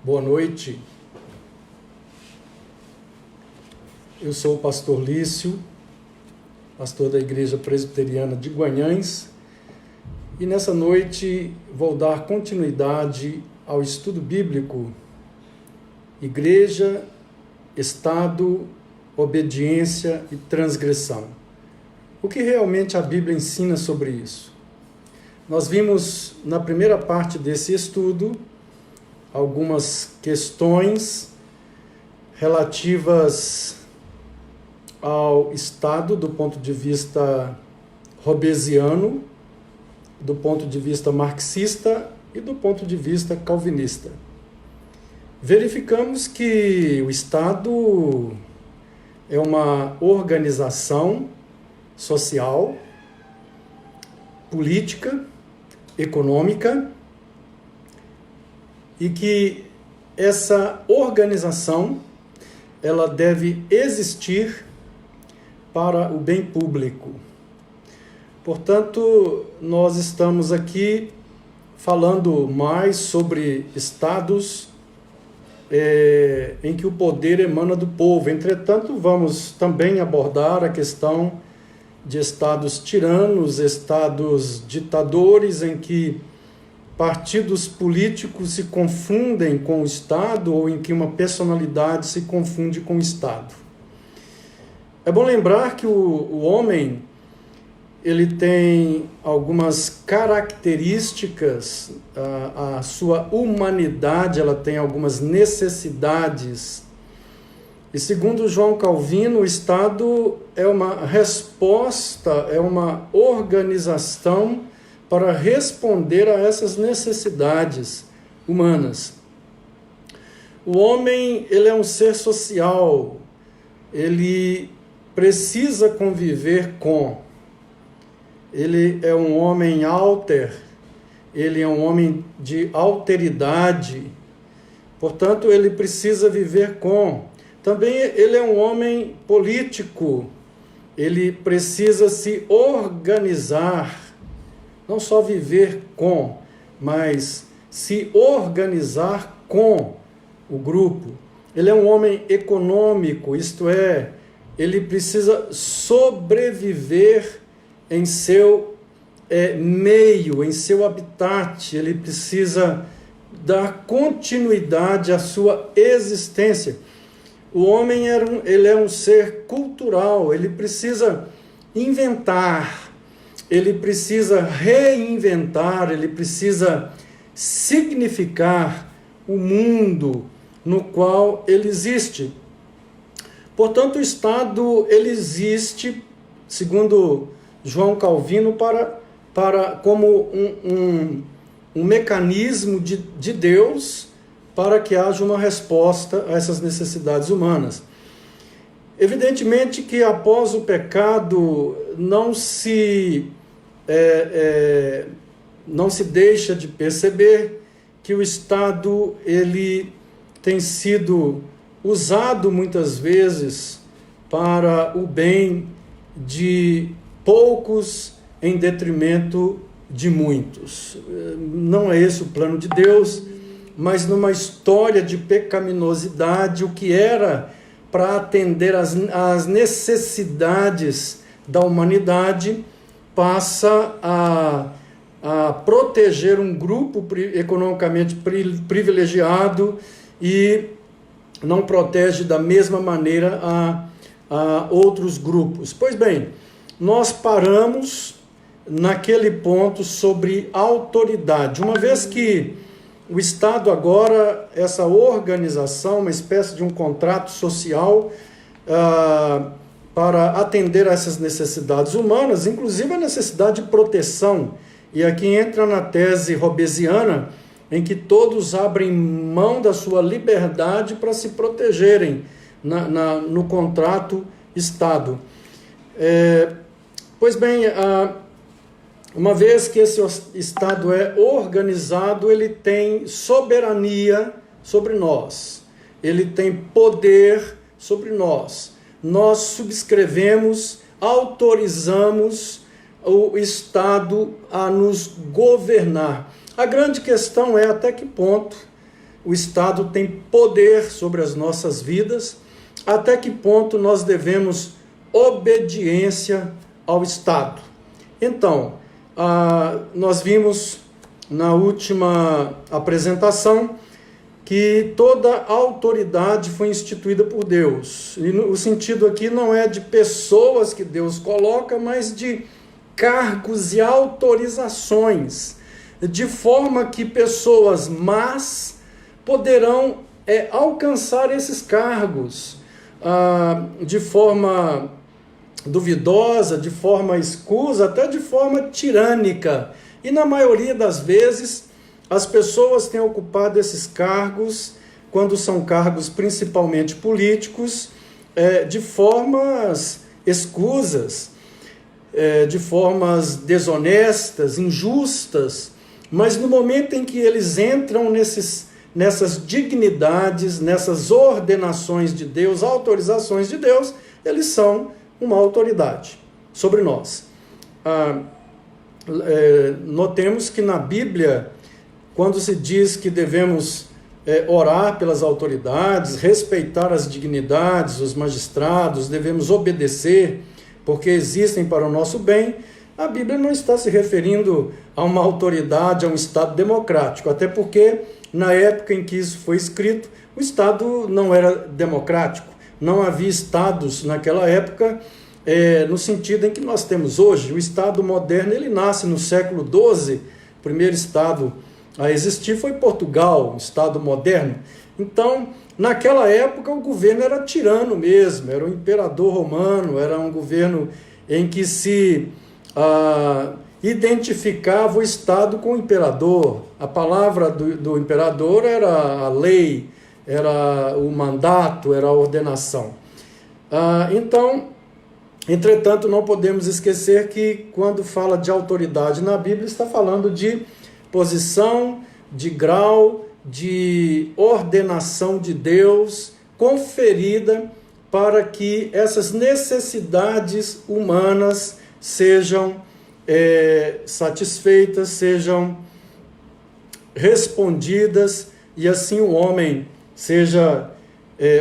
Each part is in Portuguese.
Boa noite. Eu sou o pastor Lício, pastor da Igreja Presbiteriana de Guanhães, e nessa noite vou dar continuidade ao estudo bíblico Igreja, Estado, Obediência e Transgressão. O que realmente a Bíblia ensina sobre isso? Nós vimos na primeira parte desse estudo algumas questões relativas ao Estado do ponto de vista hobbesiano, do ponto de vista marxista e do ponto de vista calvinista. Verificamos que o Estado é uma organização social, política, econômica, e que essa organização ela deve existir para o bem público. Portanto, nós estamos aqui falando mais sobre estados em que o poder emana do povo. Entretanto, vamos também abordar a questão de estados tiranos, estados ditadores, em que partidos políticos se confundem com o Estado ou em que uma personalidade se confunde com o Estado. É bom lembrar que o homem ele tem algumas características, a sua humanidade ela tem algumas necessidades. E segundo João Calvino, o Estado é uma resposta, é uma organização para responder a essas necessidades humanas. O homem, ele é um ser social, ele precisa conviver com. Ele é um homem alter, ele é um homem de alteridade, portanto, ele precisa viver com. Também ele é um homem político, ele precisa se organizar, não só viver com, mas se organizar com o grupo. Ele é um homem econômico, isto é, ele precisa sobreviver em seu meio, em seu habitat, ele precisa dar continuidade à sua existência. O homem ele é um ser cultural, ele precisa inventar, ele precisa reinventar, ele precisa significar o mundo no qual ele existe. Portanto, o Estado ele existe, segundo João Calvino, como um mecanismo de Deus para que haja uma resposta a essas necessidades humanas. Evidentemente que após o pecado não se deixa de perceber que o Estado ele tem sido usado muitas vezes para o bem de poucos em detrimento de muitos. Não é esse o plano de Deus, mas numa história de pecaminosidade, o que era para atender às necessidades da humanidade, passa a proteger um grupo economicamente privilegiado e não protege da mesma maneira a outros grupos. Pois bem, nós paramos naquele ponto sobre autoridade. Uma vez que o Estado agora, essa organização, uma espécie de um contrato social para atender a essas necessidades humanas, inclusive a necessidade de proteção. E aqui entra na tese hobbesiana, em que todos abrem mão da sua liberdade para se protegerem no contrato Estado. Pois bem, uma vez que esse Estado é organizado, ele tem soberania sobre nós, ele tem poder sobre nós. Nós subscrevemos, autorizamos o Estado a nos governar. A grande questão é até que ponto o Estado tem poder sobre as nossas vidas, até que ponto nós devemos obediência ao Estado. Então, nós vimos na última apresentação que toda autoridade foi instituída por Deus. E o sentido aqui não é de pessoas que Deus coloca, mas de cargos e autorizações, de forma que pessoas más poderão alcançar esses cargos de forma duvidosa, de forma escusa, até de forma tirânica. E na maioria das vezes, as pessoas têm ocupado esses cargos, quando são cargos principalmente políticos, de formas escusas, de formas desonestas, injustas, mas no momento em que eles entram nessas dignidades, nessas ordenações de Deus, autorizações de Deus, eles são uma autoridade sobre nós. Notemos que na Bíblia, quando se diz que devemos orar pelas autoridades, respeitar as dignidades, os magistrados, devemos obedecer, porque existem para o nosso bem, a Bíblia não está se referindo a uma autoridade, a um Estado democrático, até porque na época em que isso foi escrito, o Estado não era democrático, não havia Estados naquela época, no sentido em que nós temos hoje. O Estado moderno, ele nasce no século XII, o primeiro Estado a existir foi Portugal, um Estado moderno. Então, naquela época, o governo era tirano mesmo, era o imperador romano, era um governo em que se identificava o Estado com o imperador. A palavra do imperador era a lei, era o mandato, era a ordenação. Entretanto, não podemos esquecer que quando fala de autoridade na Bíblia, está falando de posição, de grau, de ordenação de Deus conferida para que essas necessidades humanas sejam satisfeitas, sejam respondidas e assim o homem seja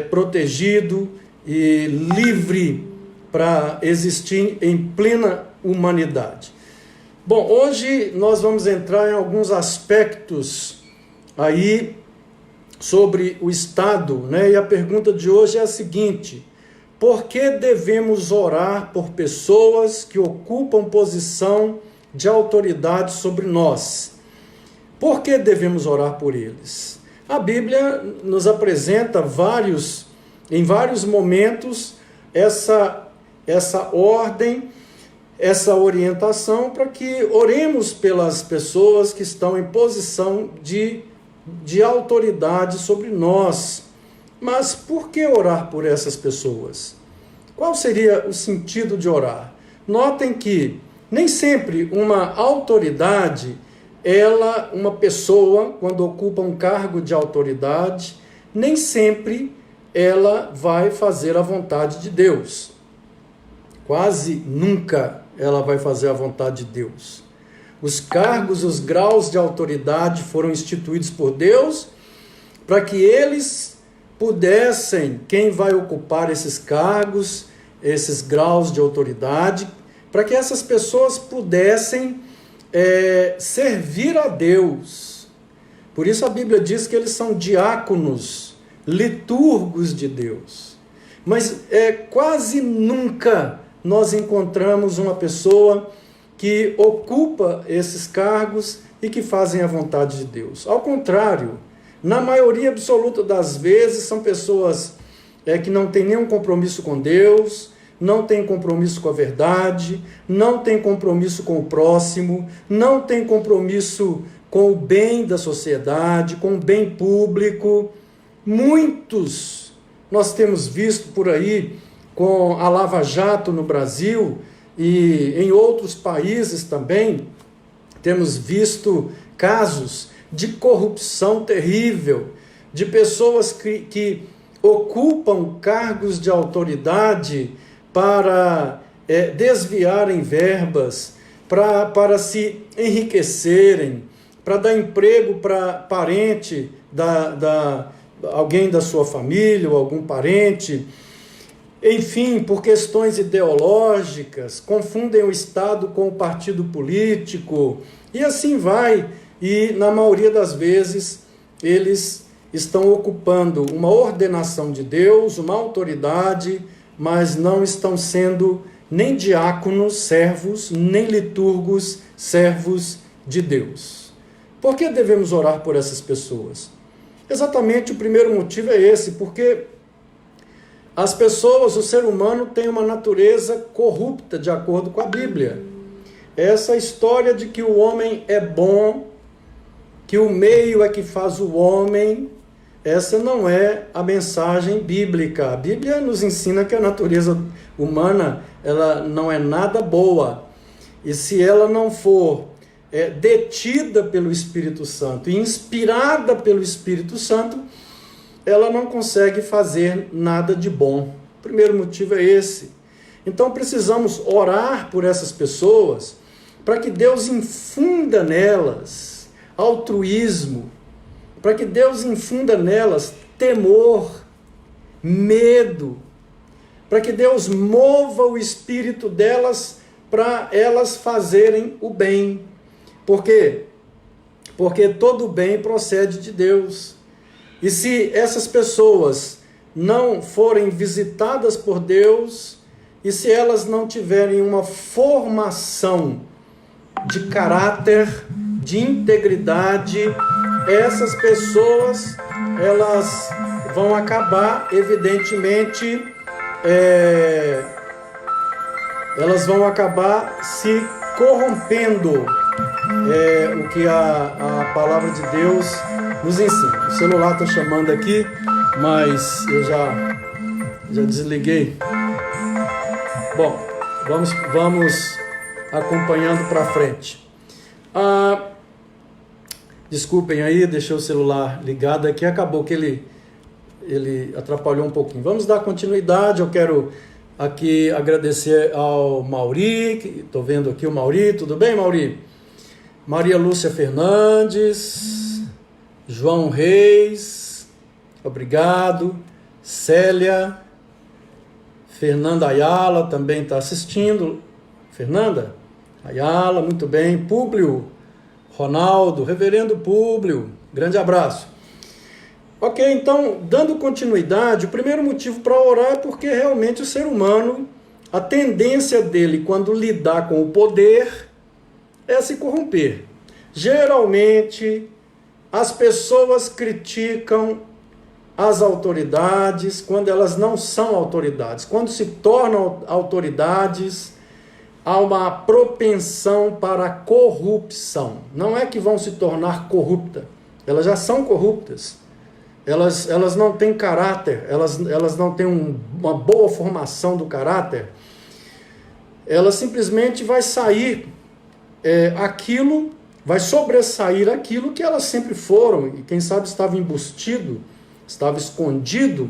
protegido e livre para existir em plena humanidade. Bom, hoje nós vamos entrar em alguns aspectos aí sobre o Estado, né? E a pergunta de hoje é a seguinte: por que devemos orar por pessoas que ocupam posição de autoridade sobre nós? Por que devemos orar por eles? A Bíblia nos apresenta em vários momentos essa ordem, essa orientação para que oremos pelas pessoas que estão em posição de autoridade sobre nós. Mas por que orar por essas pessoas? Qual seria o sentido de orar? Notem que nem sempre uma autoridade, uma pessoa, quando ocupa um cargo de autoridade, nem sempre ela vai fazer a vontade de Deus. Quase nunca ela vai fazer a vontade de Deus. Os cargos, os graus de autoridade foram instituídos por Deus para que eles pudessem, quem vai ocupar esses cargos, esses graus de autoridade, para que essas pessoas pudessem servir a Deus. Por isso a Bíblia diz que eles são diáconos, liturgos de Deus. Mas quase nunca nós encontramos uma pessoa que ocupa esses cargos e que fazem a vontade de Deus. Ao contrário, na maioria absoluta das vezes, são pessoas que não têm nenhum compromisso com Deus, não têm compromisso com a verdade, não têm compromisso com o próximo, não têm compromisso com o bem da sociedade, com o bem público. Muitos nós temos visto por aí, com a Lava Jato no Brasil e em outros países também, temos visto casos de corrupção terrível, de pessoas que ocupam cargos de autoridade para desviarem verbas, para se enriquecerem, para dar emprego para parente, alguém da sua família ou algum parente. Enfim, por questões ideológicas, confundem o Estado com o partido político, e assim vai. E, na maioria das vezes, eles estão ocupando uma ordenação de Deus, uma autoridade, mas não estão sendo nem diáconos, servos, nem liturgos, servos de Deus. Por que devemos orar por essas pessoas? Exatamente o primeiro motivo é esse, porque as pessoas, o ser humano tem uma natureza corrupta, de acordo com a Bíblia. Essa história de que o homem é bom, que o meio é que faz o homem, essa não é a mensagem bíblica. A Bíblia nos ensina que a natureza humana, ela não é nada boa. E se ela não for detida pelo Espírito Santo e inspirada pelo Espírito Santo, ela não consegue fazer nada de bom. O primeiro motivo é esse. Então precisamos orar por essas pessoas para que Deus infunda nelas altruísmo, para que Deus infunda nelas temor, medo, para que Deus mova o espírito delas para elas fazerem o bem. Por quê? Porque todo o bem procede de Deus. E se essas pessoas não forem visitadas por Deus, e se elas não tiverem uma formação de caráter, de integridade, essas pessoas, elas vão acabar, evidentemente, elas vão acabar se corrompendo, o que a palavra de Deus nos ensina. O celular está chamando aqui, mas eu já desliguei. Bom, vamos acompanhando para frente. Desculpem aí, deixei o celular ligado aqui, acabou que ele atrapalhou um pouquinho. Vamos dar continuidade. Eu quero aqui agradecer ao Mauri, estou vendo aqui o Mauri. Tudo bem, Mauri? Maria Lúcia Fernandes, João Reis, obrigado. Célia, Fernanda Ayala também está assistindo. Fernanda Ayala, muito bem. Públio Ronaldo, reverendo Públio, grande abraço. Ok, então, dando continuidade, o primeiro motivo para orar é porque realmente o ser humano, a tendência dele quando lidar com o poder é se corromper. Geralmente, as pessoas criticam as autoridades quando elas não são autoridades. Quando se tornam autoridades, há uma propensão para a corrupção. Não é que vão se tornar corruptas, elas já são corruptas. Elas não têm caráter, elas não têm uma boa formação do caráter. Ela simplesmente vai sair vai sobressair aquilo que elas sempre foram, e quem sabe estava embustido, estava escondido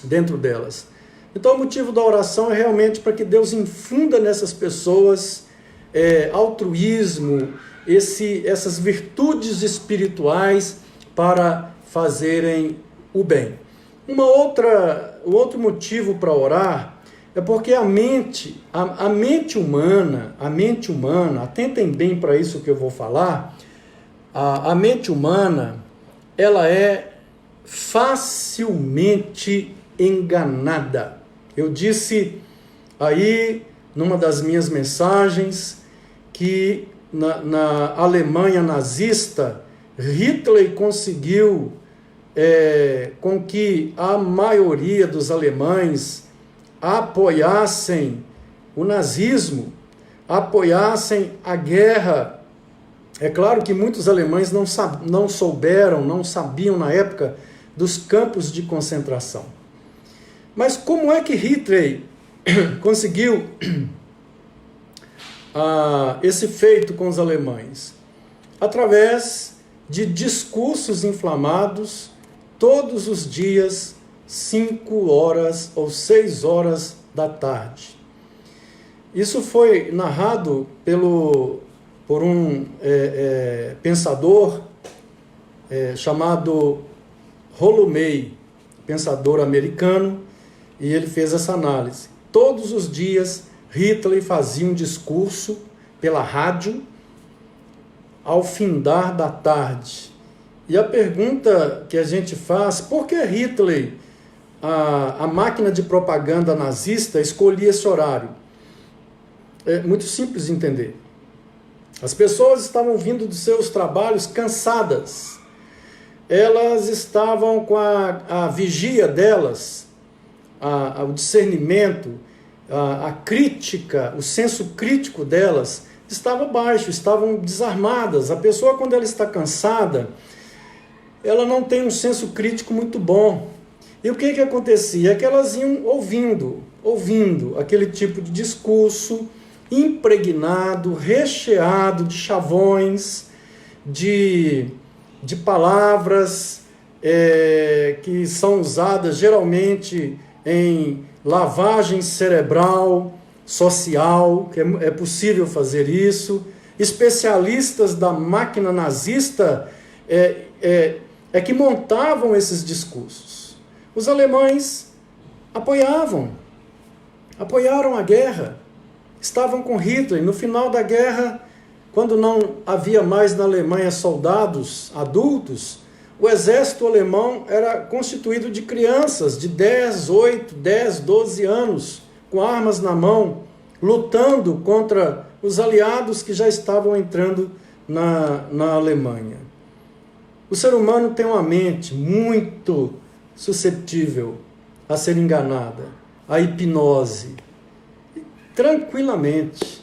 dentro delas. Então o motivo da oração é realmente para que Deus infunda nessas pessoas altruísmo, essas virtudes espirituais para fazerem o bem. Um outro motivo para orar é porque a mente humana, atentem bem para isso que eu vou falar, a mente humana, ela é facilmente enganada. Eu disse aí, numa das minhas mensagens, que na Alemanha nazista, Hitler conseguiu com que a maioria dos alemães apoiassem o nazismo, apoiassem a guerra. É claro que muitos alemães não sabiam na época dos campos de concentração. Mas como é que Hitler conseguiu esse feito com os alemães? Através de discursos inflamados todos os dias, 5 horas ou 6 horas da tarde. Isso foi narrado pelo por um pensador chamado Rollo May, pensador americano, e ele fez essa análise. Todos os dias Hitler fazia um discurso pela rádio ao findar da tarde. E a pergunta que a gente faz, por que Hitler, a máquina de propaganda nazista, escolhia esse horário? É muito simples de entender. As pessoas estavam vindo dos seus trabalhos cansadas. Elas estavam com a vigia delas, o discernimento, a crítica, o senso crítico delas estava baixo, estavam desarmadas. A pessoa, quando ela está cansada, ela não tem um senso crítico muito bom. E o que acontecia? É que elas iam ouvindo aquele tipo de discurso impregnado, recheado de chavões, de palavras que são usadas geralmente em lavagem cerebral, social, que é possível fazer isso. Especialistas da máquina nazista que montavam esses discursos. Os alemães apoiaram a guerra, estavam com Hitler. No final da guerra, quando não havia mais na Alemanha soldados adultos, o exército alemão era constituído de crianças de 10, 8, 10, 12 anos, com armas na mão, lutando contra os aliados que já estavam entrando na Alemanha. O ser humano tem uma mente muito suscetível a ser enganada, a hipnose, tranquilamente.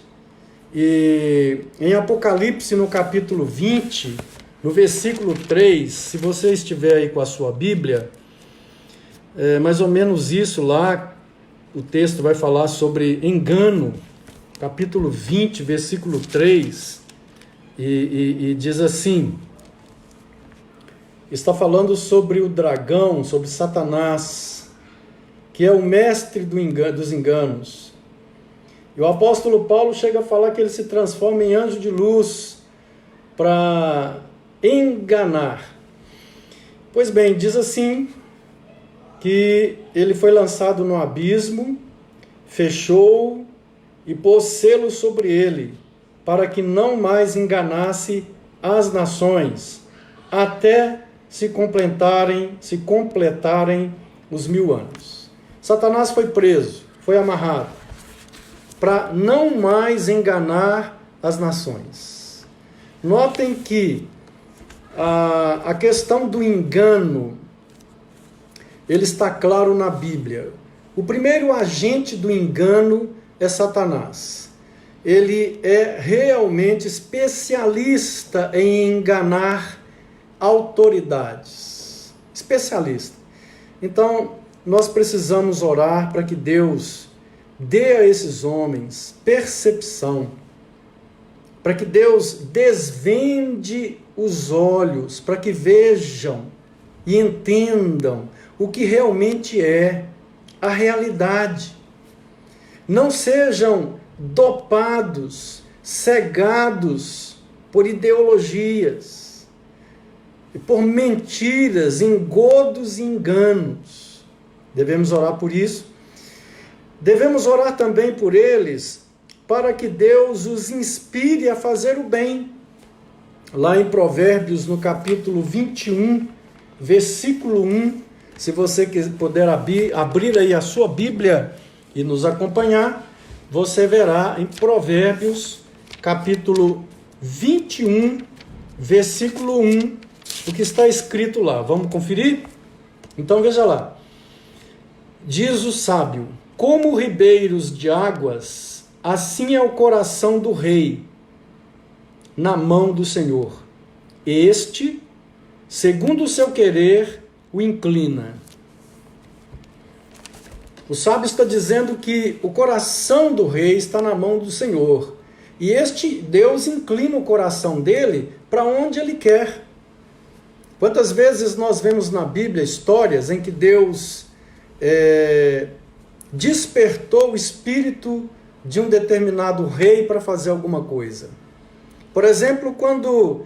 E em Apocalipse, no capítulo 20, no versículo 3, se você estiver aí com a sua Bíblia, mais ou menos isso lá, o texto vai falar sobre engano, capítulo 20, versículo 3, e diz assim, está falando sobre o dragão, sobre Satanás, que é o mestre dos enganos. E o apóstolo Paulo chega a falar que ele se transforma em anjo de luz para enganar. Pois bem, diz assim, que ele foi lançado no abismo, fechou e pôs selo sobre ele, para que não mais enganasse as nações, até se completarem os 1000 anos. Satanás foi preso, foi amarrado, para não mais enganar as nações. Notem que a questão do engano, ele está claro na Bíblia. O primeiro agente do engano é Satanás. Ele é realmente especialista em enganar autoridades. Especialista. Então, nós precisamos orar para que Deus dê a esses homens percepção, para que Deus desvende os olhos, para que vejam e entendam o que realmente é a realidade. Não sejam dopados, cegados por ideologias, por mentiras, engodos e enganos. Devemos orar por isso. Devemos orar também por eles, para que Deus os inspire a fazer o bem. Lá em Provérbios, no capítulo 21, versículo 1, se você puder abrir aí a sua Bíblia e nos acompanhar, você verá em Provérbios, capítulo 21, versículo 1, o que está escrito lá. Vamos conferir? Então veja lá. Diz o sábio: como ribeiros de águas, assim é o coração do rei na mão do Senhor. Este, segundo o seu querer, o inclina. O sábio está dizendo que o coração do rei está na mão do Senhor. E este Deus inclina o coração dele para onde ele quer. Quantas vezes nós vemos na Bíblia histórias em que Deus despertou o espírito de um determinado rei para fazer alguma coisa. Por exemplo, quando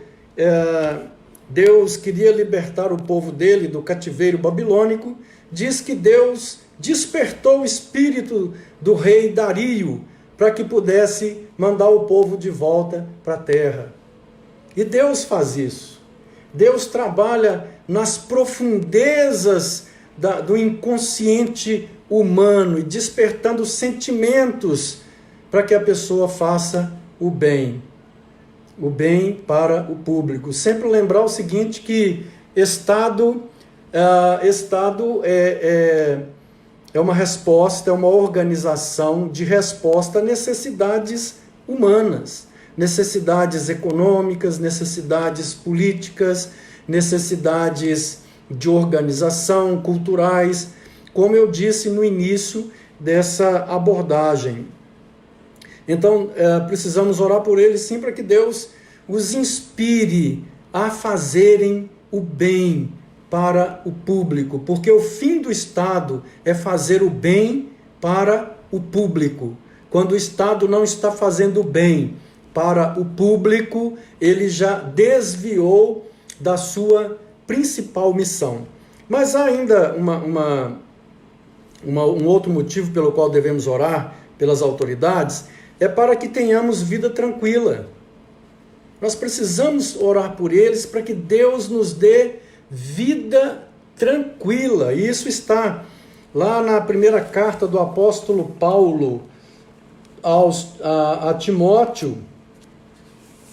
Deus queria libertar o povo dele do cativeiro babilônico, diz que Deus despertou o espírito do rei Dario para que pudesse mandar o povo de volta para a terra. E Deus faz isso. Deus trabalha nas profundezas do inconsciente humano e despertando sentimentos para que a pessoa faça o bem para o público. Sempre lembrar o seguinte, que Estado é uma resposta, é uma organização de resposta a necessidades humanas, necessidades econômicas, necessidades políticas, necessidades de organização, culturais, como eu disse no início dessa abordagem. Então, precisamos orar por eles sim, para que Deus os inspire a fazerem o bem para o público, porque o fim do Estado é fazer o bem para o público. Quando o Estado não está fazendo o bem para o público, ele já desviou da sua principal missão. Mas há ainda um outro motivo pelo qual devemos orar pelas autoridades, é para que tenhamos vida tranquila. Nós precisamos orar por eles para que Deus nos dê vida tranquila. E isso está lá na primeira carta do apóstolo Paulo a Timóteo,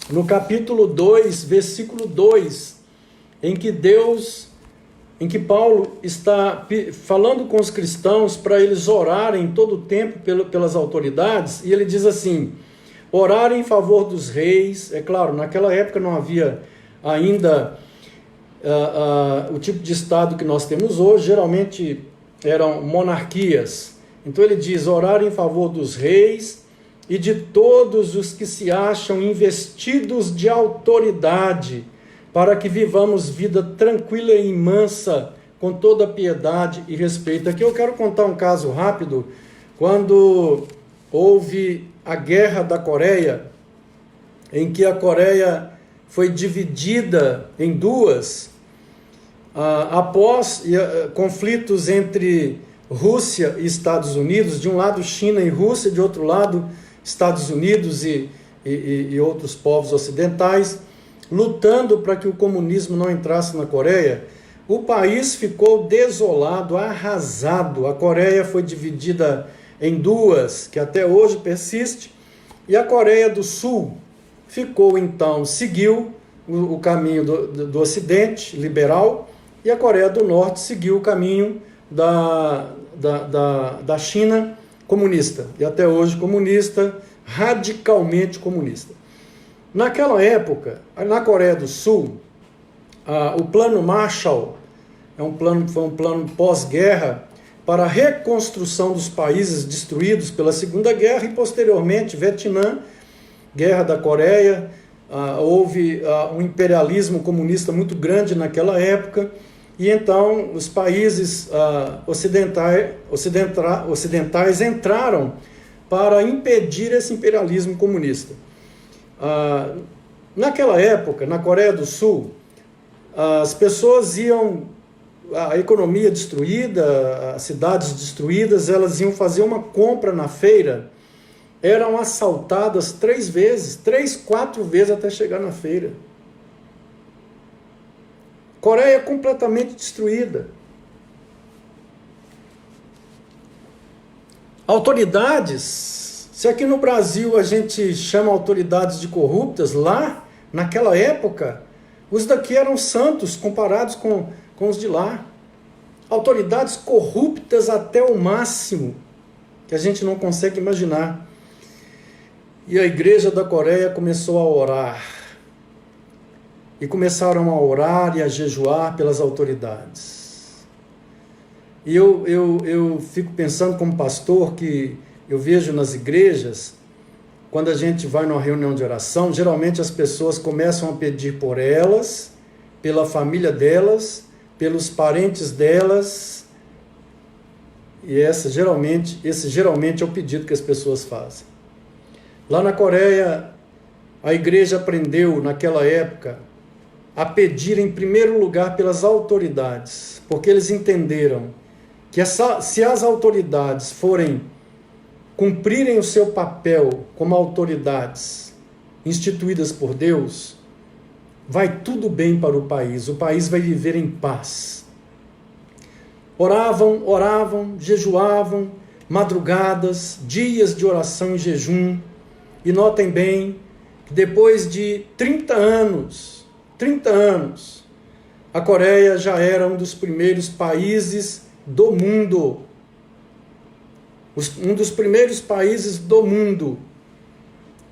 no capítulo 2, versículo 2, em que Paulo está falando com os cristãos para eles orarem todo o tempo pelas autoridades, e ele diz assim: orar em favor dos reis. É claro, naquela época não havia ainda o tipo de Estado que nós temos hoje, geralmente eram monarquias. Então ele diz: orar em favor dos reis e de todos os que se acham investidos de autoridade, para que vivamos vida tranquila e mansa, com toda piedade e respeito. Aqui eu quero contar um caso rápido. Quando houve a Guerra da Coreia, em que a Coreia foi dividida em duas, após conflitos entre Rússia e Estados Unidos, de um lado China e Rússia, de outro lado Estados Unidos e outros povos ocidentais, lutando para que o comunismo não entrasse na Coreia, o país ficou desolado, arrasado. A Coreia foi dividida em duas, que até hoje persiste, e a Coreia do Sul seguiu o caminho do Ocidente liberal, e a Coreia do Norte seguiu o caminho da China comunista, e até hoje comunista, radicalmente comunista. Naquela época, na Coreia do Sul, o Plano Marshall foi um plano pós-guerra para a reconstrução dos países destruídos pela Segunda Guerra e, posteriormente, Vietnã, Guerra da Coreia. Houve um imperialismo comunista muito grande naquela época, e então os países ocidentais entraram para impedir esse imperialismo comunista. Naquela época, na Coreia do Sul, as pessoas a economia destruída, as cidades destruídas, elas iam fazer uma compra na feira, eram assaltadas 3, 4 vezes até chegar na feira. Coreia completamente destruída. Autoridades, se aqui no Brasil a gente chama autoridades de corruptas, lá, naquela época, os daqui eram santos comparados com os de lá. Autoridades corruptas até o máximo, que a gente não consegue imaginar. E a igreja da Coreia começou a orar. E começaram a orar e a jejuar pelas autoridades. E eu fico pensando como pastor, que eu vejo nas igrejas, quando a gente vai numa reunião de oração, geralmente as pessoas começam a pedir por elas, pela família delas, pelos parentes delas, e esse geralmente é o pedido que as pessoas fazem. Lá na Coreia, a igreja aprendeu naquela época a pedir em primeiro lugar pelas autoridades, porque eles entenderam que se as autoridades cumprirem o seu papel como autoridades instituídas por Deus, vai tudo bem para o país vai viver em paz. Oravam, jejuavam, madrugadas, dias de oração e jejum, e notem bem que depois de 30 anos, a Coreia já era um dos primeiros países do mundo. Um dos primeiros países do mundo.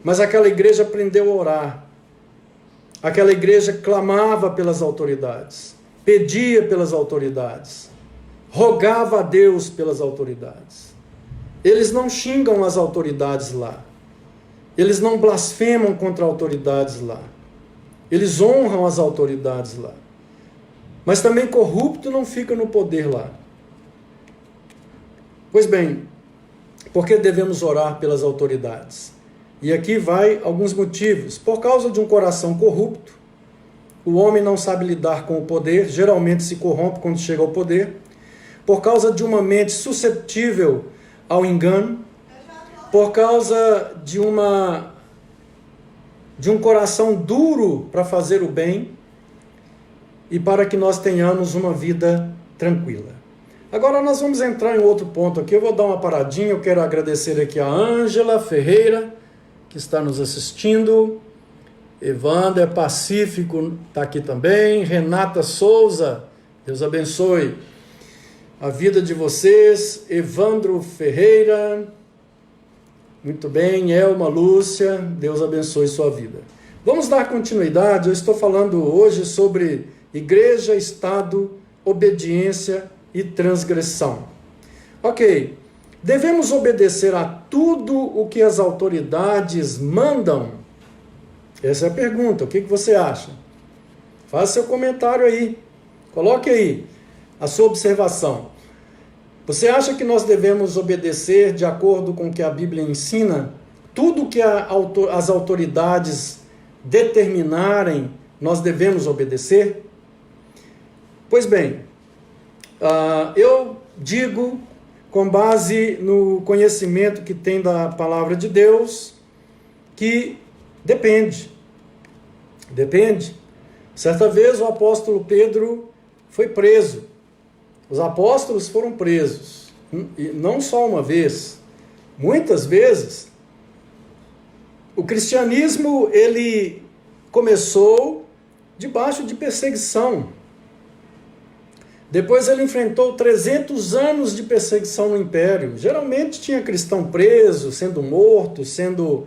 Mas aquela igreja aprendeu a orar. Aquela igreja clamava pelas autoridades, pedia pelas autoridades, rogava a Deus pelas autoridades. Eles não xingam as autoridades lá. Eles não blasfemam contra autoridades lá. Eles honram as autoridades lá. Mas também corrupto não fica no poder lá. Pois bem, por que devemos orar pelas autoridades? E aqui vai alguns motivos. Por causa de um coração corrupto, o homem não sabe lidar com o poder, geralmente se corrompe quando chega ao poder. Por causa de uma mente susceptível ao engano, por causa de um coração duro para fazer o bem e para que nós tenhamos uma vida tranquila. Agora nós vamos entrar em outro ponto aqui, eu vou dar uma paradinha, eu quero agradecer aqui a Ângela Ferreira, que está nos assistindo, Evander Pacífico está aqui também, Renata Souza, Deus abençoe a vida de vocês, Evandro Ferreira, muito bem, Elma Lúcia, Deus abençoe sua vida. Vamos dar continuidade, eu estou falando hoje sobre igreja, Estado, obediência e transgressão. Ok, devemos obedecer a tudo o que as autoridades mandam? Essa é a pergunta, o que você acha? Faça seu comentário aí, coloque aí a sua observação. Você acha que nós devemos obedecer de acordo com o que a Bíblia ensina? Tudo que as autoridades determinarem, nós devemos obedecer? Pois bem, eu digo, com base no conhecimento que tem da palavra de Deus, que depende. Certa vez o apóstolo Pedro foi preso. Os apóstolos foram presos, e não só uma vez, muitas vezes. O cristianismo, ele começou debaixo de perseguição. Depois ele enfrentou 300 anos de perseguição no império. Geralmente tinha cristão preso, sendo morto, sendo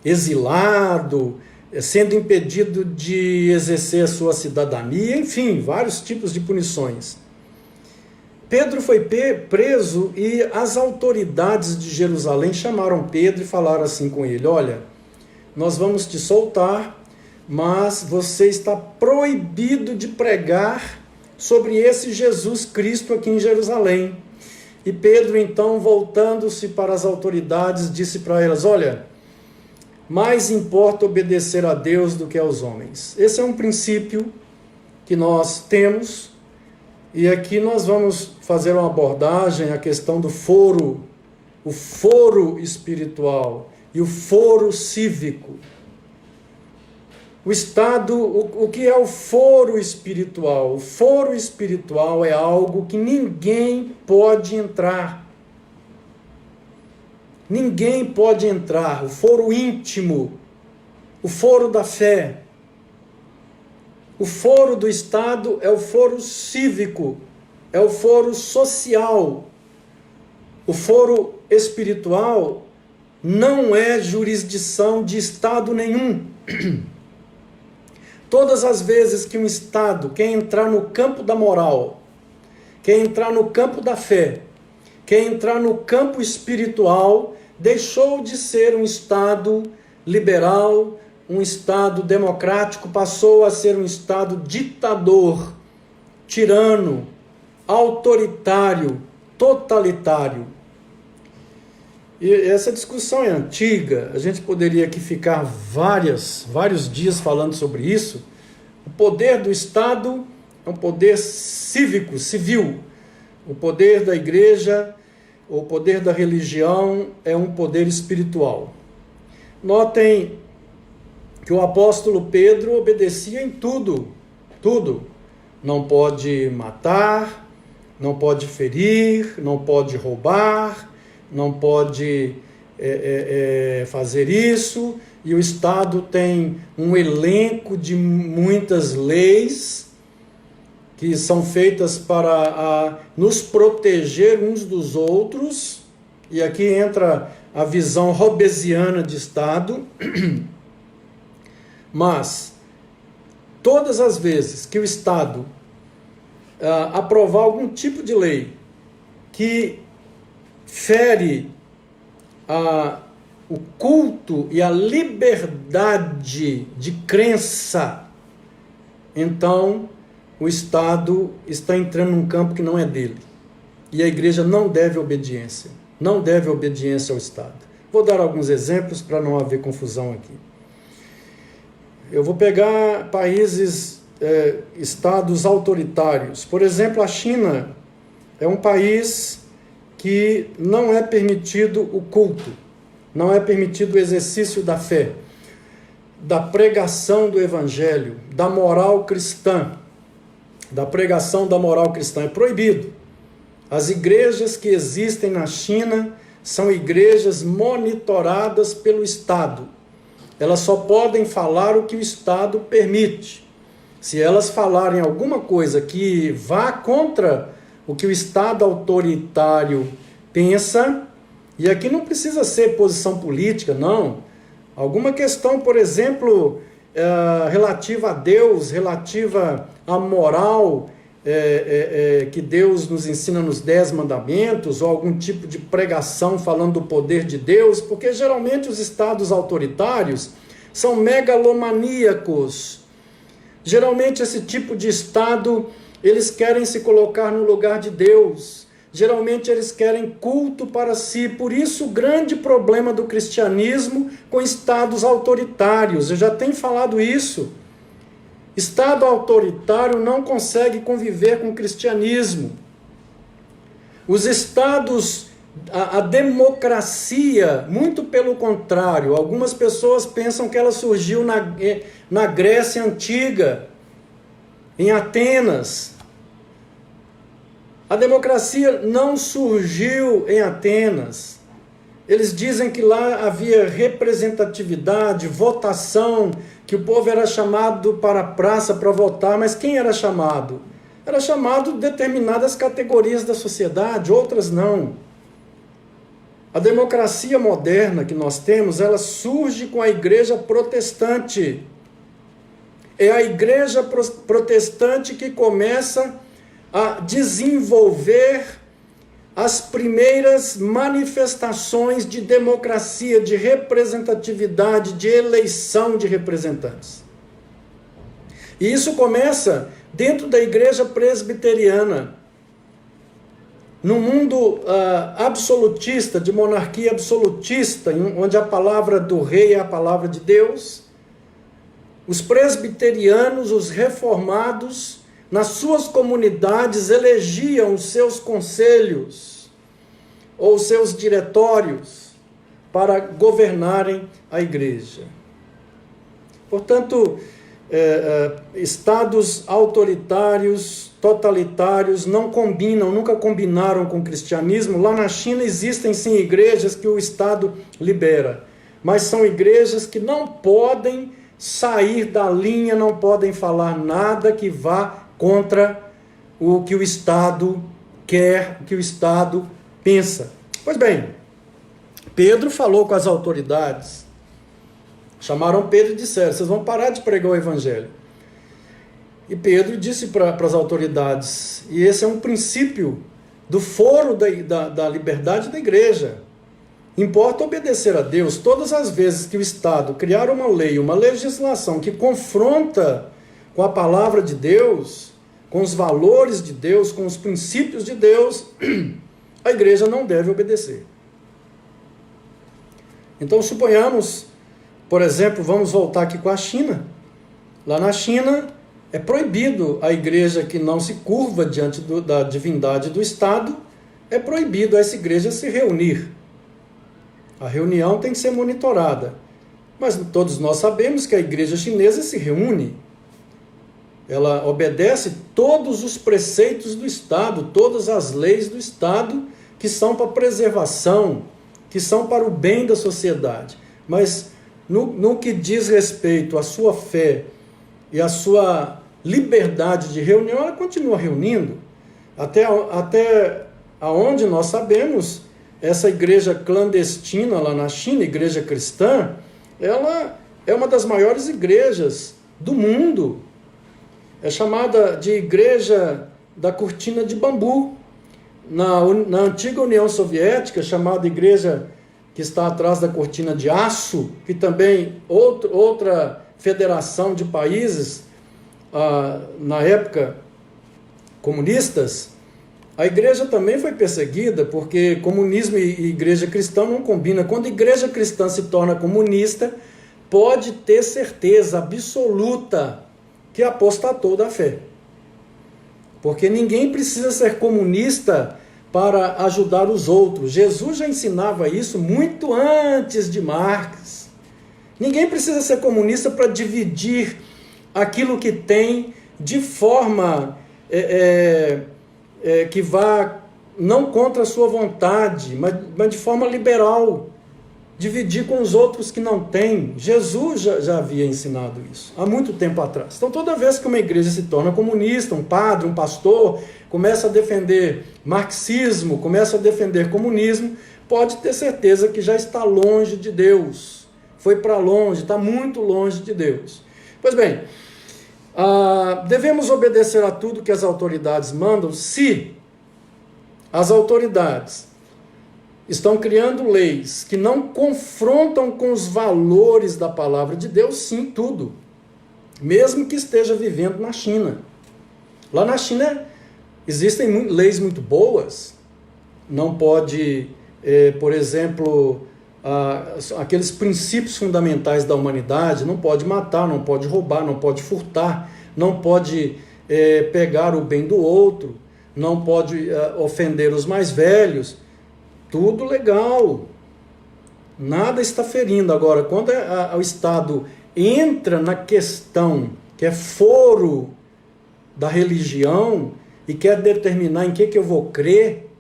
exilado, sendo impedido de exercer a sua cidadania, enfim, vários tipos de punições. Pedro foi preso e as autoridades de Jerusalém chamaram Pedro e falaram assim com ele: olha, nós vamos te soltar, mas você está proibido de pregar sobre esse Jesus Cristo aqui em Jerusalém. E Pedro, então, voltando-se para as autoridades, disse para elas: olha, mais importa obedecer a Deus do que aos homens. Esse é um princípio que nós temos, e aqui nós vamos fazer uma abordagem à questão do foro, o foro espiritual e o foro cívico. O Estado, o que é o foro espiritual? O foro espiritual é algo que ninguém pode entrar. Ninguém pode entrar. O foro íntimo, o foro da fé. O foro do Estado é o foro cívico, é o foro social. O foro espiritual não é jurisdição de Estado nenhum. Todas as vezes que um Estado quer entrar no campo da moral, quer entrar no campo da fé, quer entrar no campo espiritual, deixou de ser um Estado liberal, um Estado democrático, passou a ser um Estado ditador, tirano, autoritário, totalitário. E essa discussão é antiga, a gente poderia aqui ficar vários dias falando sobre isso. O poder do Estado é um poder cívico, civil. O poder da igreja, o poder da religião é um poder espiritual. Notem que o apóstolo Pedro obedecia em tudo. Não pode matar, não pode ferir, não pode roubar, não pode fazer isso, e o Estado tem um elenco de muitas leis que são feitas para nos proteger uns dos outros, e aqui entra a visão hobbesiana de Estado, mas todas as vezes que o Estado aprovar algum tipo de lei que fere o culto e a liberdade de crença, então o Estado está entrando num campo que não é dele. E a igreja não deve obediência ao Estado. Vou dar alguns exemplos para não haver confusão aqui. Eu vou pegar países, estados autoritários. Por exemplo, a China é um país que não é permitido o culto, não é permitido o exercício da fé, da pregação do evangelho, da moral cristã, da pregação da moral cristã. É proibido. As igrejas que existem na China são igrejas monitoradas pelo Estado. Elas só podem falar o que o Estado permite. Se elas falarem alguma coisa que vá contra o que o Estado autoritário pensa, e aqui não precisa ser posição política, não. Alguma questão, por exemplo, relativa a Deus, relativa à moral que Deus nos ensina nos 10 mandamentos, ou algum tipo de pregação falando do poder de Deus, porque geralmente os estados autoritários são megalomaníacos. Geralmente esse tipo de estado, eles querem se colocar no lugar de Deus. Geralmente eles querem culto para si. Por isso o grande problema do cristianismo com estados autoritários. Eu já tenho falado isso. Estado autoritário não consegue conviver com o cristianismo. Os estados, a democracia, muito pelo contrário, algumas pessoas pensam que ela surgiu na Grécia Antiga, em Atenas. A democracia não surgiu em Atenas. Eles dizem que lá havia representatividade, votação, que o povo era chamado para a praça para votar, mas quem era chamado? Era chamado determinadas categorias da sociedade, outras não. A democracia moderna que nós temos, ela surge com a igreja protestante. É a igreja protestante que começa a desenvolver as primeiras manifestações de democracia, de representatividade, de eleição de representantes. E isso começa dentro da igreja presbiteriana. No mundo absolutista, de monarquia absolutista, onde a palavra do rei é a palavra de Deus, os presbiterianos, os reformados, nas suas comunidades elegiam os seus conselhos ou os seus diretórios para governarem a igreja. Portanto, estados autoritários, totalitários, não combinam, nunca combinaram com o cristianismo. Lá na China existem sim igrejas que o Estado libera, mas são igrejas que não podem sair da linha, não podem falar nada que vá contra o que o Estado quer, o que o Estado pensa. Pois bem, Pedro falou com as autoridades, chamaram Pedro e disseram: vocês vão parar de pregar o evangelho. E Pedro disse para as autoridades, e esse é um princípio do foro da liberdade da igreja: importa obedecer a Deus. Todas as vezes que o Estado criar uma lei, uma legislação que confronta com a palavra de Deus, com os valores de Deus, com os princípios de Deus, a igreja não deve obedecer. Então, suponhamos, por exemplo, vamos voltar aqui com a China. Lá na China, é proibido a igreja que não se curva diante da divindade do Estado, é proibido essa igreja se reunir. A reunião tem que ser monitorada. Mas todos nós sabemos que a igreja chinesa se reúne. Ela obedece todos os preceitos do Estado, todas as leis do Estado, que são para preservação, que são para o bem da sociedade. Mas no que diz respeito à sua fé e à sua liberdade de reunião, ela continua reunindo. Até aonde nós sabemos, essa igreja clandestina lá na China, igreja cristã, ela é uma das maiores igrejas do mundo. É chamada de igreja da cortina de bambu. Na antiga União Soviética, chamada igreja que está atrás da cortina de aço, que também outra federação de países, na época comunistas, a igreja também foi perseguida, porque comunismo e igreja cristã não combinam. Quando a igreja cristã se torna comunista, pode ter certeza absoluta que apostatou da fé. Porque ninguém precisa ser comunista para ajudar os outros. Jesus já ensinava isso muito antes de Marx. Ninguém precisa ser comunista para dividir aquilo que tem de forma que vá não contra a sua vontade, mas de forma liberal. Dividir com os outros que não têm. Jesus já havia ensinado isso há muito tempo atrás. Então, toda vez que uma igreja se torna comunista, um padre, um pastor, começa a defender marxismo, começa a defender comunismo, pode ter certeza que já está longe de Deus. Foi para longe, está muito longe de Deus. Pois bem, devemos obedecer a tudo que as autoridades mandam se as autoridades estão criando leis que não confrontam com os valores da palavra de Deus, sim, tudo. Mesmo que esteja vivendo na China. Lá na China existem leis muito boas. Não pode, por exemplo, aqueles princípios fundamentais da humanidade, não pode matar, não pode roubar, não pode furtar, não pode pegar o bem do outro, não pode ofender os mais velhos. Tudo legal, nada está ferindo. Agora, quando o Estado entra na questão que é foro da religião e quer determinar em que eu vou crer,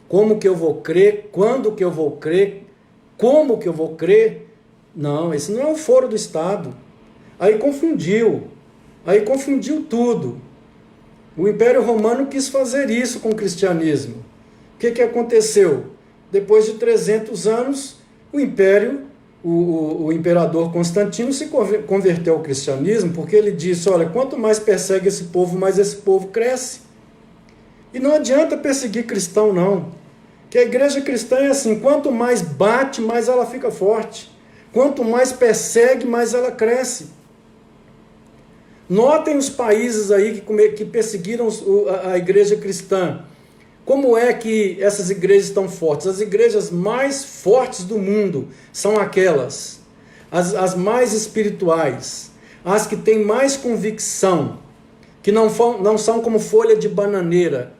como que eu vou crer, quando que eu vou crer, como que eu vou crer, não, esse não é o foro do Estado. Aí confundiu tudo. O Império Romano quis fazer isso com o cristianismo. O que aconteceu? Depois de 300 anos, o imperador Constantino se converteu ao cristianismo, porque ele disse, olha, quanto mais persegue esse povo, mais esse povo cresce. E não adianta perseguir cristão, não. Que a igreja cristã é assim, quanto mais bate, mais ela fica forte. Quanto mais persegue, mais ela cresce. Notem os países aí que perseguiram a igreja cristã. Como é que essas igrejas estão fortes? As igrejas mais fortes do mundo são aquelas, as mais espirituais, as que têm mais convicção, que não são como folha de bananeira,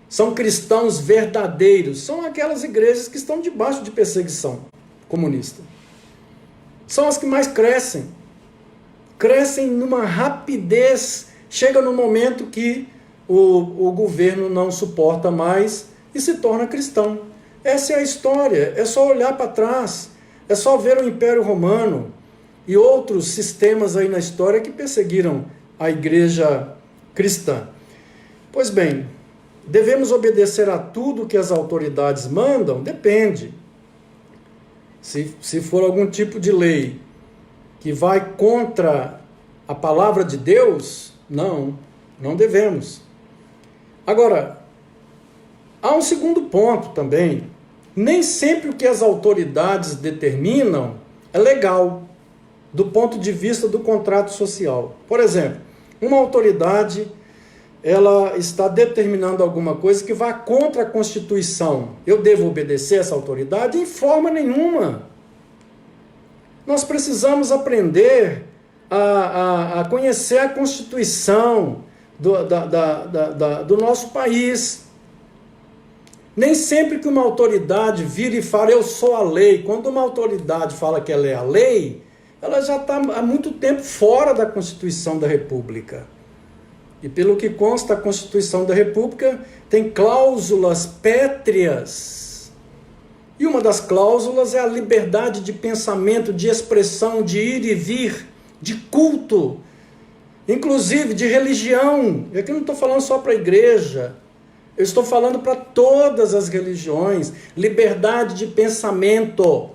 são cristãos verdadeiros, são aquelas igrejas que estão debaixo de perseguição comunista. São as que mais crescem numa rapidez, chega no momento que o governo não suporta mais e se torna cristão. Essa é a história, é só olhar para trás, é só ver o Império Romano e outros sistemas aí na história que perseguiram a igreja cristã. Pois bem, devemos obedecer a tudo que as autoridades mandam? Depende. Se for algum tipo de lei que vai contra a palavra de Deus, não devemos. Agora, há um segundo ponto também. Nem sempre o que as autoridades determinam é legal, do ponto de vista do contrato social. Por exemplo, uma autoridade, ela está determinando alguma coisa que vá contra a Constituição. Eu devo obedecer essa autoridade? Em forma nenhuma. Nós precisamos aprender a conhecer a Constituição do nosso país. Nem sempre que uma autoridade vira e fala, eu sou a lei. Quando uma autoridade fala que ela é a lei, ela já está há muito tempo fora da Constituição da República. E pelo que consta, a Constituição da República tem cláusulas pétreas. E uma das cláusulas é a liberdade de pensamento, de expressão, de ir e vir, de culto, inclusive de religião. E aqui eu não estou falando só para a igreja, eu estou falando para todas as religiões. Liberdade de pensamento,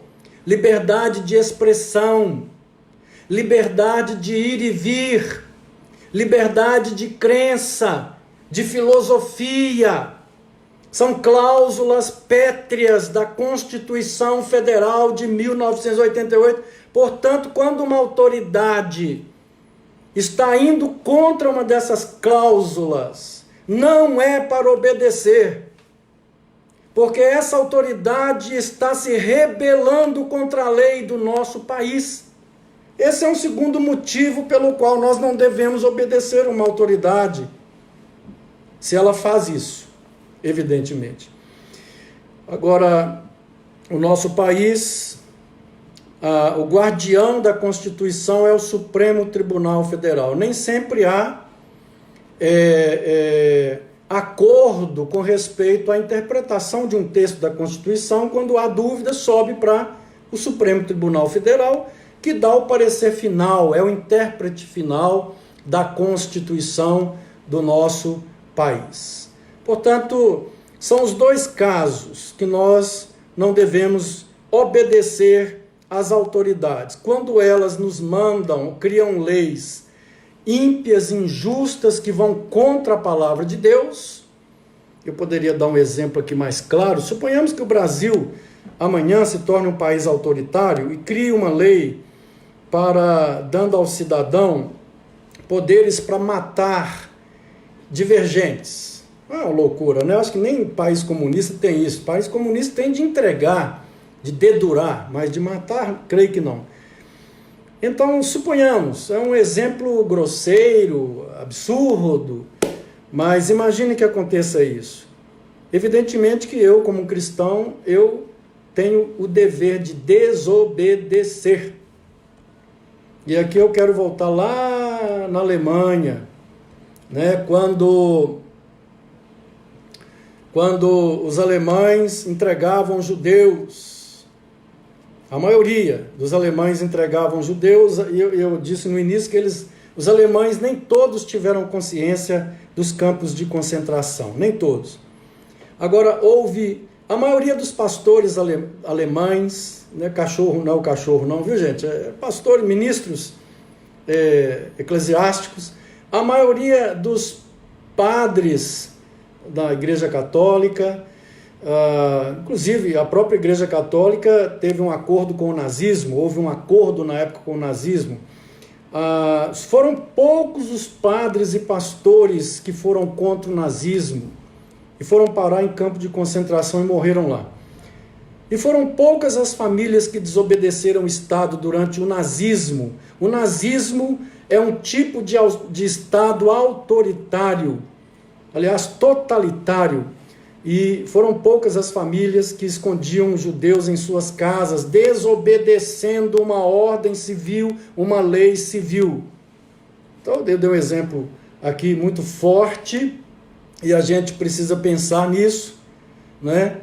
liberdade de expressão, liberdade de ir e vir, liberdade de crença, de filosofia. São cláusulas pétreas da Constituição Federal de 1988. Portanto, quando uma autoridade está indo contra uma dessas cláusulas, não é para obedecer, porque essa autoridade está se rebelando contra a lei do nosso país. Esse é um segundo motivo pelo qual nós não devemos obedecer uma autoridade, se ela faz isso, evidentemente. Agora, o nosso país, o guardião da Constituição é o Supremo Tribunal Federal. Nem sempre há acordo com respeito à interpretação de um texto da Constituição. Quando há dúvida, sobe para o Supremo Tribunal Federal, que dá o parecer final, é o intérprete final da Constituição do nosso país. Portanto, são os dois casos que nós não devemos obedecer às autoridades. Quando elas nos mandam, criam leis ímpias, injustas, que vão contra a palavra de Deus. Eu poderia dar um exemplo aqui mais claro. Suponhamos que o Brasil amanhã se torne um país autoritário e crie uma lei dando ao cidadão poderes para matar divergentes. Não é uma loucura, né? Eu acho que nem país comunista tem isso. País comunista tem de entregar, de dedurar, mas de matar, creio que não. Então, suponhamos, é um exemplo grosseiro, absurdo, mas imagine que aconteça isso. Evidentemente que eu, como cristão, eu tenho o dever de desobedecer. E aqui eu quero voltar lá na Alemanha, né, quando os alemães entregavam judeus, a maioria dos alemães entregavam judeus, e eu disse no início que os alemães nem todos tiveram consciência dos campos de concentração, nem todos. Agora, a maioria dos pastores alemães, né, cachorro não, viu gente? Pastores, ministros eclesiásticos, a maioria dos padres da Igreja Católica, inclusive a própria Igreja Católica teve um acordo com o nazismo, houve um acordo na época com o nazismo. Foram poucos os padres e pastores que foram contra o nazismo e foram parar em campo de concentração e morreram lá. E foram poucas as famílias que desobedeceram o Estado durante o nazismo. O nazismo é um tipo de Estado autoritário, aliás, totalitário. E foram poucas as famílias que escondiam judeus em suas casas, desobedecendo uma ordem civil, uma lei civil. Então, eu dei um exemplo aqui muito forte, e a gente precisa pensar nisso, né?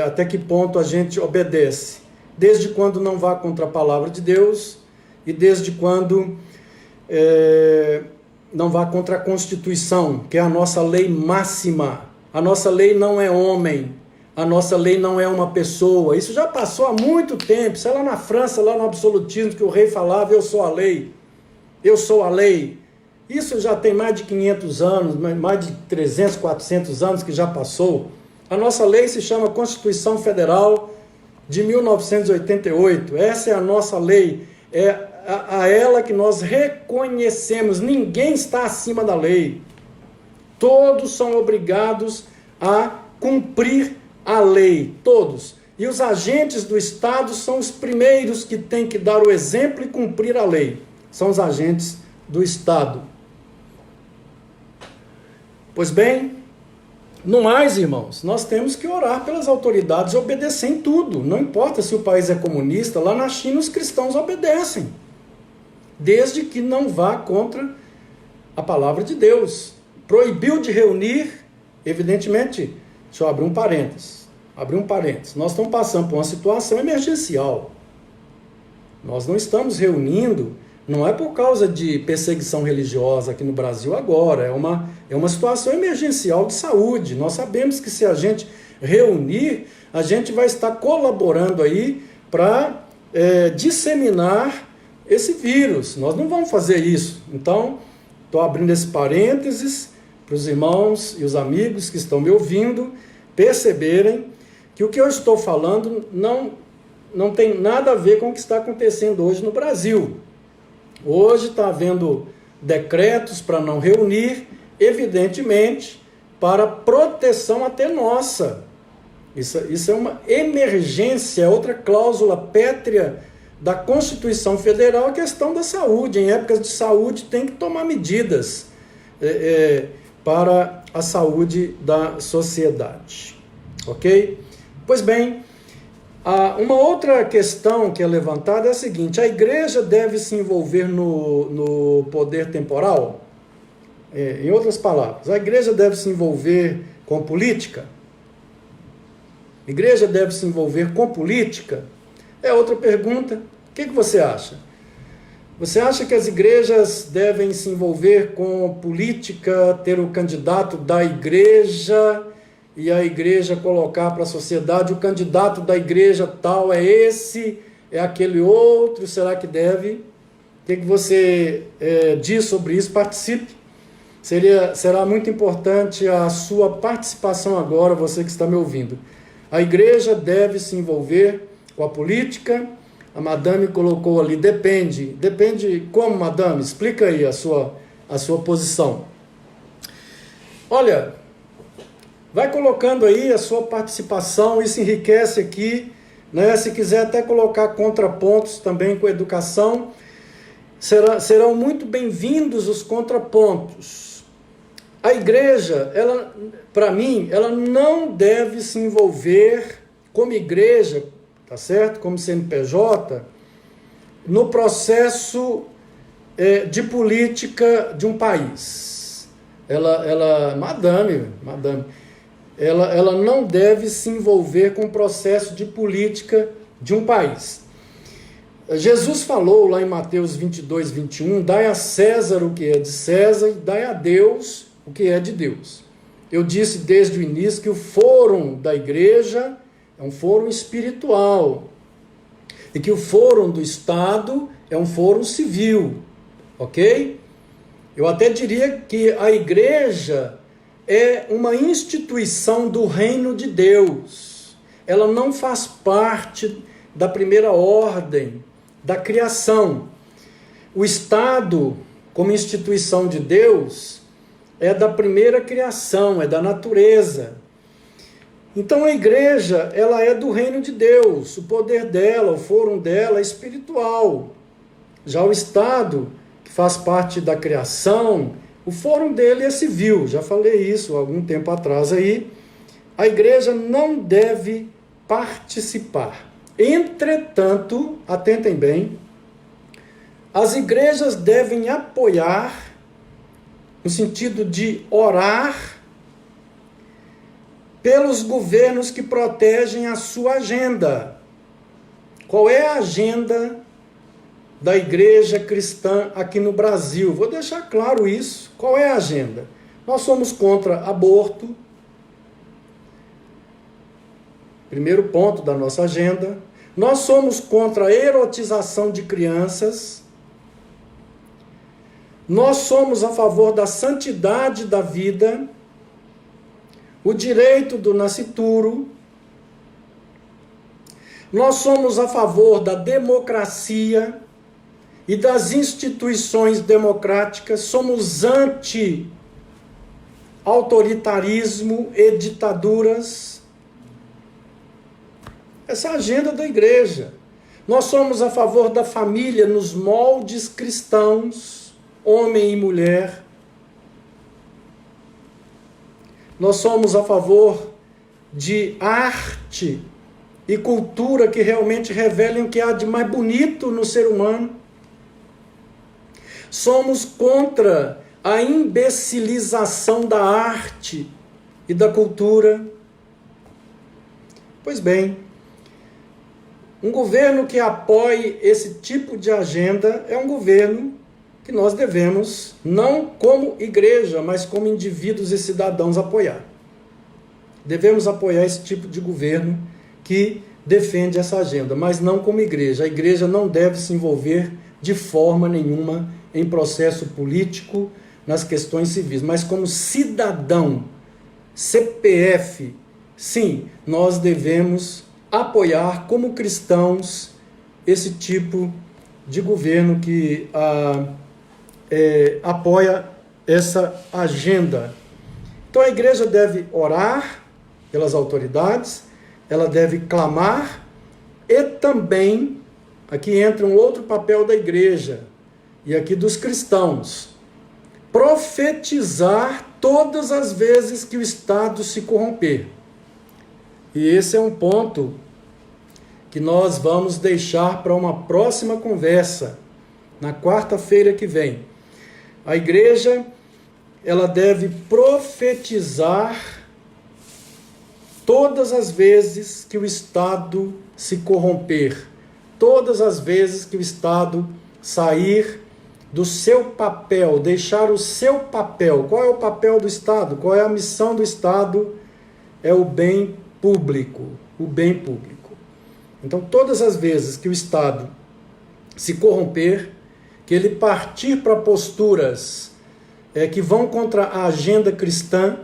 Até que ponto a gente obedece. Desde quando não vá contra a palavra de Deus, e desde quando não vá contra a Constituição, que é a nossa lei máxima. A nossa lei não é homem, a nossa lei não é uma pessoa. Isso já passou há muito tempo. Isso é lá na França, lá no absolutismo, que o rei falava, eu sou a lei, eu sou a lei. Isso já tem mais de 500 anos, mais de 300, 400 anos que já passou. A nossa lei se chama Constituição Federal de 1988. Essa é a nossa lei, é a ela que nós reconhecemos. Ninguém está acima da lei. Todos são obrigados a cumprir a lei, todos. E os agentes do Estado são os primeiros que têm que dar o exemplo e cumprir a lei. São os agentes do Estado. Pois bem, no mais, irmãos, nós temos que orar pelas autoridades e obedecer em tudo. Não importa se o país é comunista, lá na China os cristãos obedecem. Desde que não vá contra a palavra de Deus. Proibiu de reunir, evidentemente, deixa eu abrir um parênteses. Nós estamos passando por uma situação emergencial. Nós não estamos reunindo, não é por causa de perseguição religiosa aqui no Brasil agora, é uma situação emergencial de saúde. Nós sabemos que se a gente reunir, a gente vai estar colaborando aí para disseminar esse vírus. Nós não vamos fazer isso. Então, estou abrindo esse parênteses para os irmãos e os amigos que estão me ouvindo perceberem que o que eu estou falando não tem nada a ver com o que está acontecendo hoje no Brasil. Hoje está havendo decretos para não reunir, evidentemente, para proteção até nossa. Isso é uma emergência, é outra cláusula pétrea da Constituição Federal, a questão da saúde. Em épocas de saúde tem que tomar medidas para a saúde da sociedade. Ok? Pois bem, uma outra questão que é levantada é a seguinte: a igreja deve se envolver no poder temporal? Em outras palavras, a igreja deve se envolver com política? A igreja deve se envolver com política? É outra pergunta. O que você acha? Você acha que as igrejas devem se envolver com política, ter o candidato da igreja e a igreja colocar para a sociedade o candidato da igreja tal é esse, é aquele outro, será que deve? O que você diz sobre isso? Participe. Será muito importante a sua participação agora, você que está me ouvindo. A igreja deve se envolver com a política? A madame colocou ali, depende. Depende como, madame? Explica aí a sua posição. Olha, vai colocando aí a sua participação, isso enriquece aqui, né? Se quiser até colocar contrapontos também com a educação, serão muito bem-vindos os contrapontos. A igreja, para mim, ela não deve se envolver como igreja, tá certo? Como CNPJ, no processo de política de um país. Madame, ela não deve se envolver com o processo de política de um país. Jesus falou lá em Mateus 22, 21, dai a César o que é de César e dai a Deus o que é de Deus. Eu disse desde o início que o fórum da igreja é um fórum espiritual e que o fórum do Estado é um fórum civil, ok? Eu até diria que a igreja é uma instituição do reino de Deus. Ela não faz parte da primeira ordem, da criação. O Estado, como instituição de Deus, é da primeira criação, é da natureza. Então a igreja, ela é do reino de Deus, o poder dela, o fórum dela é espiritual. Já o Estado, que faz parte da criação, o fórum dele é civil, já falei isso há algum tempo atrás aí. A igreja não deve participar. Entretanto, atentem bem, as igrejas devem apoiar, no sentido de orar, pelos governos que protegem a sua agenda. Qual é a agenda da igreja cristã aqui no Brasil? Vou deixar claro isso. Qual é a agenda? Nós somos contra aborto. Primeiro ponto da nossa agenda. Nós somos contra a erotização de crianças. Nós somos a favor da santidade da vida, o direito do nascituro. Nós somos a favor da democracia e das instituições democráticas. Somos anti-autoritarismo e ditaduras. Essa é a agenda da igreja. Nós somos a favor da família nos moldes cristãos, homem e mulher. Nós somos a favor de arte e cultura que realmente revelem o que há de mais bonito no ser humano. Somos contra a imbecilização da arte e da cultura. Pois bem, um governo que apoie esse tipo de agenda é um governo que nós devemos, não como igreja, mas como indivíduos e cidadãos, apoiar. Devemos apoiar esse tipo de governo que defende essa agenda, mas não como igreja. A igreja não deve se envolver de forma nenhuma em processo político, nas questões civis, mas como cidadão, CPF, sim, nós devemos apoiar como cristãos esse tipo de governo que apoia essa agenda. Então a igreja deve orar pelas autoridades, ela deve clamar e também, aqui entra um outro papel da igreja e aqui dos cristãos, profetizar todas as vezes que o Estado se corromper. E esse é um ponto que nós vamos deixar para uma próxima conversa, na quarta-feira que vem. A igreja, ela deve profetizar todas as vezes que o Estado se corromper, todas as vezes que o Estado sair do seu papel, deixar o seu papel. Qual é o papel do Estado? Qual é a missão do Estado? É o bem público, o bem público. Então, todas as vezes que o Estado se corromper, que ele partir para posturas que vão contra a agenda cristã,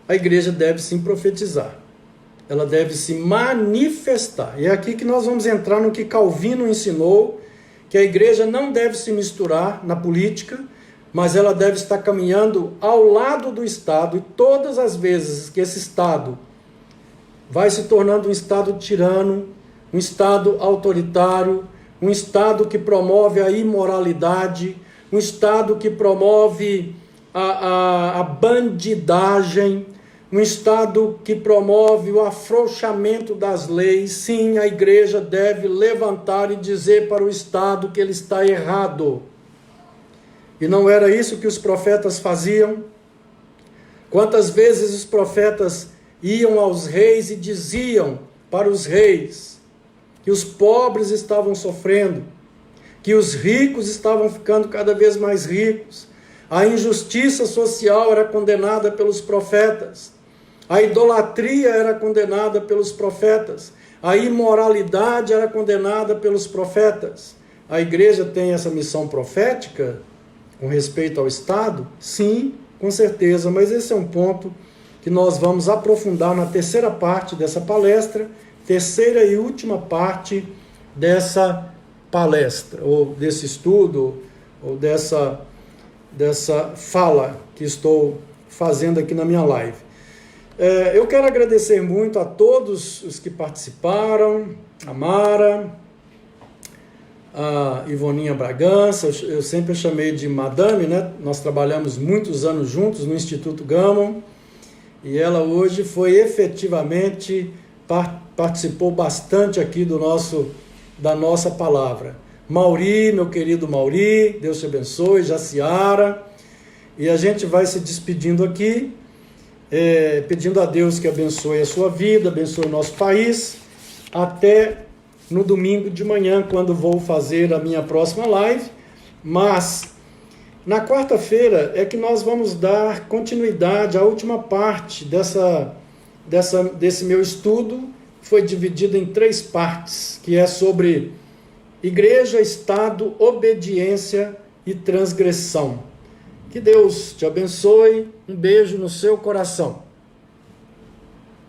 a igreja deve sim profetizar. Ela deve se manifestar. E é aqui que nós vamos entrar no que Calvino ensinou, que a igreja não deve se misturar na política, mas ela deve estar caminhando ao lado do Estado, e todas as vezes que esse Estado vai se tornando um Estado tirano, um Estado autoritário, um Estado que promove a imoralidade, um Estado que promove a bandidagem, um Estado que promove o afrouxamento das leis, sim, a igreja deve levantar e dizer para o Estado que ele está errado. E não era isso que os profetas faziam? Quantas vezes os profetas iam aos reis e diziam para os reis que os pobres estavam sofrendo, que os ricos estavam ficando cada vez mais ricos, a injustiça social era condenada pelos profetas, a idolatria era condenada pelos profetas, a imoralidade era condenada pelos profetas. A igreja tem essa missão profética com respeito ao Estado? Sim, com certeza, mas esse é um ponto que nós vamos aprofundar na terceira parte dessa palestra, terceira e última parte dessa palestra, ou desse estudo, ou dessa fala que estou fazendo aqui na minha live. Eu quero agradecer muito a todos os que participaram, a Mara, a Ivoninha Bragança, eu sempre chamei de Madame, né? Nós trabalhamos muitos anos juntos no Instituto Gammon, e ela hoje foi efetivamente, participou bastante aqui da nossa palavra. Mauri, meu querido Mauri, Deus te abençoe, Jaciara, e a gente vai se despedindo aqui, pedindo a Deus que abençoe a sua vida, abençoe o nosso país, até no domingo de manhã, quando vou fazer a minha próxima live, mas na quarta-feira é que nós vamos dar continuidade à última parte desse meu estudo, foi dividido em 3 partes, que é sobre igreja, Estado, obediência e transgressão. Que Deus te abençoe, um beijo no seu coração.